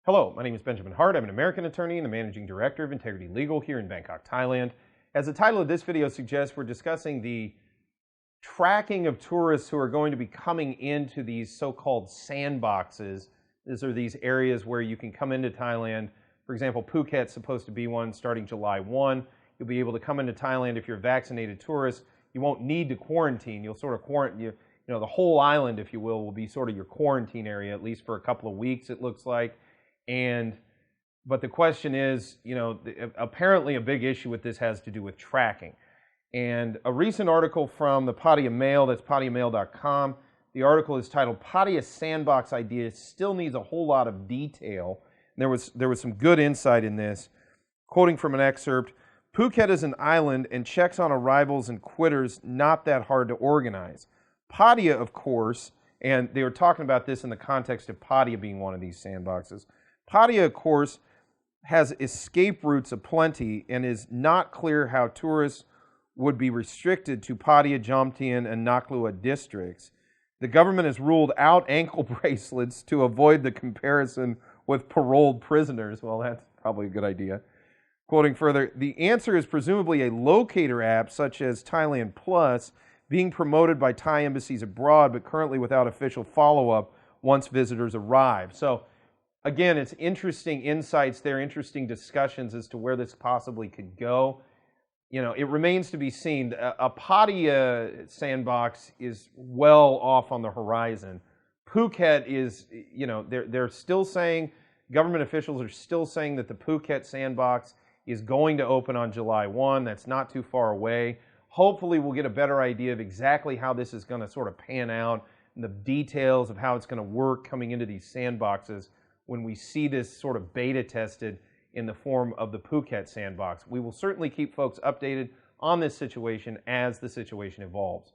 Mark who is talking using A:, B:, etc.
A: Hello, my name is Benjamin Hart. I'm an American attorney and the managing director of Integrity Legal here in Bangkok, Thailand. As the title of this video suggests, we're discussing the tracking of tourists who are going to be coming into these so-called sandboxes. These are these areas where you can come into Thailand. For example, Phuket's supposed to be one starting July 1. You'll be able to come into Thailand if you're a vaccinated tourist. You won't need to quarantine. You'll sort of quarantine, the whole island, if you will be sort of your quarantine area, at least for a couple of weeks, it looks like. But the question is, apparently a big issue with this has to do with tracking. And a recent article from the Pattaya Mail, that's pattayamail.com, the article is titled "Pattaya Sandbox Idea Still Needs a Whole Lot of Detail." And there was some good insight in this. Quoting from an excerpt, "Phuket is an island and checks on arrivals and quitters not that hard to organize. Pattaya, of course," and they were talking about this in the context of Pattaya being one of these sandboxes. Pattaya, of course, has escape routes aplenty and is not clear how tourists would be restricted to Pattaya, Jomtien, and Naklua districts. The government has ruled out ankle bracelets to avoid the comparison with paroled prisoners. Well, that's probably a good idea. Quoting further, "The answer is presumably a locator app such as Thailand Plus being promoted by Thai embassies abroad, but currently without official follow-up once visitors arrive." So again, it's interesting insights there, interesting discussions as to where this possibly could go. It remains to be seen. A Pattaya sandbox is well off on the horizon. Phuket is, they're still saying, government officials are still saying that the Phuket sandbox is going to open on July 1. That's not too far away. Hopefully we'll get a better idea of exactly how this is going to sort of pan out and the details of how it's going to work coming into these sandboxes when we see this sort of beta tested in the form of the Phuket sandbox. We will certainly keep folks updated on this situation as the situation evolves.